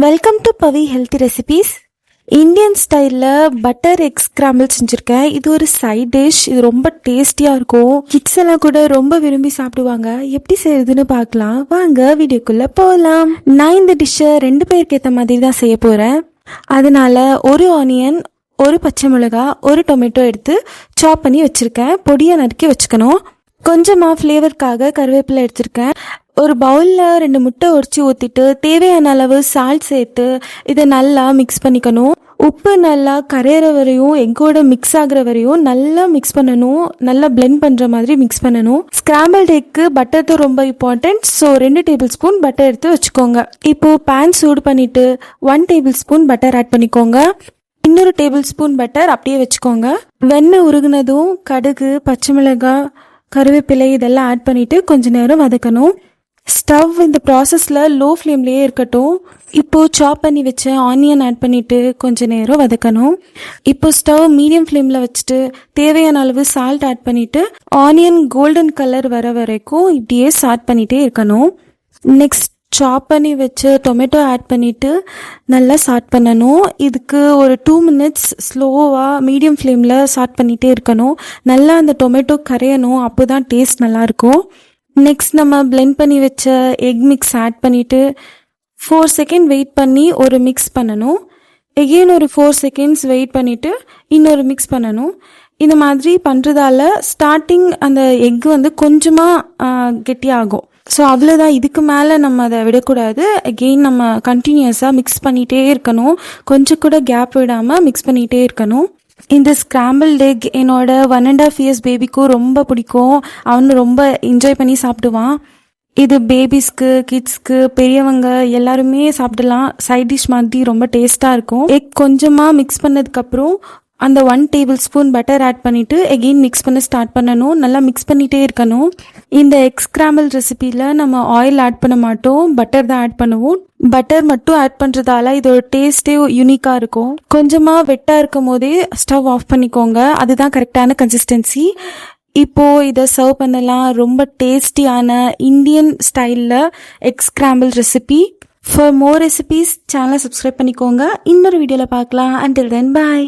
Welcome to Pavi healthy recipes. Indian ஸ்டைலில் butter egg scramble செஞ்சுருக்கேன். இது ஒரு சைட் டிஷ். இது ரொம்ப டேஸ்டியாக இருக்கும். கிட்ஸ் எல்லாம் கூட ரொம்ப விரும்பி சாப்பிடுவாங்க. எப்படி செய்யுதுன்னு பார்க்கலாம் வாங்க, வீடியோக்குள்ளே போகலாம். நான் இந்த டிஷ்ஷை 2 பேருக்கு ஏற்ற மாதிரி தான் செய்ய போகிறேன். அதனால ஒரு ஆனியன், ஒரு பச்சை மிளகாய், ஒரு டொமேட்டோ எடுத்து சாப் பண்ணி வச்சுருக்கேன். பொடியை நறுக்கி வச்சுக்கணும். கொஞ்சமாக ஃப்ளேவருக்காக கருவேப்பிலை எடுத்திருக்கேன். ஒரு பவுலில் 2 முட்டை உடைச்சி ஊற்றிட்டு தேவையான அளவு சால்ட் சேர்த்து இதை நல்லா மிக்ஸ் பண்ணிக்கணும். உப்பு நல்லா கரையிற வரையும் எங்கோட மிக்ஸ் ஆகிற வரையும் நல்லா மிக்ஸ் பண்ணணும். நல்லா பிளெண்ட் பண்ணுற மாதிரி மிக்ஸ் பண்ணணும். ஸ்க்ராம்பிள்ட் எக்கு பட்டர் தான் ரொம்ப important. So 2 table spoon butter எடுத்து வச்சுக்கோங்க. இப்போது பேன் சூடு பண்ணிவிட்டு 1 டேபிள் ஸ்பூன் பட்டர் ஆட் பண்ணிக்கோங்க. இன்னொரு டேபிள் ஸ்பூன் பட்டர் அப்படியே வச்சுக்கோங்க. வெண்ணெய் உருகுனதும் கடுகு, பச்சை மிளகாய், கருவேப்பிலை இதெல்லாம் ஆட் பண்ணிவிட்டு கொஞ்சம் நேரம் வதக்கணும். ஸ்டவ் இந்த ப்ராசஸில் லோ ஃப்ளேம்லேயே இருக்கட்டும். இப்போது சாப் பண்ணி வச்ச ஆனியன் ஆட் பண்ணிவிட்டு கொஞ்சம் நேரம் வதக்கணும். இப்போது ஸ்டவ் மீடியம் ஃப்ளேமில் வச்சுட்டு தேவையான அளவு சால்ட் ஆட் பண்ணிவிட்டு ஆனியன் கோல்டன் கலர் வர வரைக்கும் இப்படியே சாட் பண்ணிகிட்டே இருக்கணும். நெக்ஸ்ட் சாப் பண்ணி வச்சு டொமேட்டோ ஆட் பண்ணிவிட்டு நல்லா சாட் பண்ணணும். இதுக்கு ஒரு 2 மினிட்ஸ் ஸ்லோவாக மீடியம் ஃப்ளேமில் சாட் பண்ணிகிட்டே இருக்கணும். நல்லா அந்த டொமேட்டோ கரையணும். அப்போ தான் டேஸ்ட் நல்லாயிருக்கும். நெக்ஸ்ட் நம்ம பிளெண்ட் பண்ணி வச்ச எக் மிக்ஸ் ஆட் பண்ணிவிட்டு 4 செகண்ட் வெயிட் பண்ணி ஒரு மிக்ஸ் பண்ணணும். எகெயின் ஒரு 4 செகண்ட்ஸ் வெயிட் பண்ணிவிட்டு இன்னொரு மிக்ஸ் பண்ணணும். இந்த மாதிரி பண்ணுறதால ஸ்டார்டிங் அந்த எக் கொஞ்சமாக கெட்டியாகும். ஸோ அவ்வளோதான். இதுக்கு மேலே நம்ம அதை விடக்கூடாது. அகெயின் நம்ம கண்டினியூஸாக மிக்ஸ் பண்ணிகிட்டே இருக்கணும். கொஞ்சம் கூட கேப் விடாமல் மிக்ஸ் பண்ணிகிட்டே இருக்கணும். இந்த ஸ்க்ராம்பிள்ட் எக் என்னோட 1.5 years பேபிக்கும் ரொம்ப பிடிக்கும். அவனு ரொம்ப என்ஜாய் பண்ணி சாப்பிடுவான். இது பேபிஸ்க்கு, கிட்ஸ்க்கு, பெரியவங்க எல்லாருமே சாப்பிடலாம். சைட் டிஷ் மாதிரி ரொம்ப டேஸ்ட்டாக இருக்கும். எக் கொஞ்சமாக மிக்ஸ் பண்ணதுக்கப்புறம் அந்த 1 டேபிள் ஸ்பூன் பட்டர் ஆட் பண்ணிவிட்டு எகெயின் மிக்ஸ் பண்ண ஸ்டார்ட் பண்ணணும். நல்லா மிக்ஸ் பண்ணிகிட்டே இருக்கணும். இந்த எக் ஸ்க்ராம்பிள் ரெசிபியில் நம்ம ஆயில் ஆட் பண்ண மாட்டோம், பட்டர் தான் ஆட் பண்ணுவோம். பட்டர் மட்டும் ஆட் பண்ணுறதால இதோட டேஸ்ட்டே யூனிக்காக இருக்கும். கொஞ்சமாக வெட்டாக இருக்கும் போதே ஸ்டவ் ஆஃப் பண்ணிக்கோங்க. அதுதான் கரெக்டான கன்சிஸ்டன்சி. இப்போது இதை சர்வ் பண்ணலாம். ரொம்ப டேஸ்டியான இந்தியன் ஸ்டைலில் egg scramble recipe. For more recipes சேனலை சப்ஸ்கிரைப் பண்ணிக்கோங்க. இன்னொரு வீடியோவில் பார்க்கலாம். until then bye.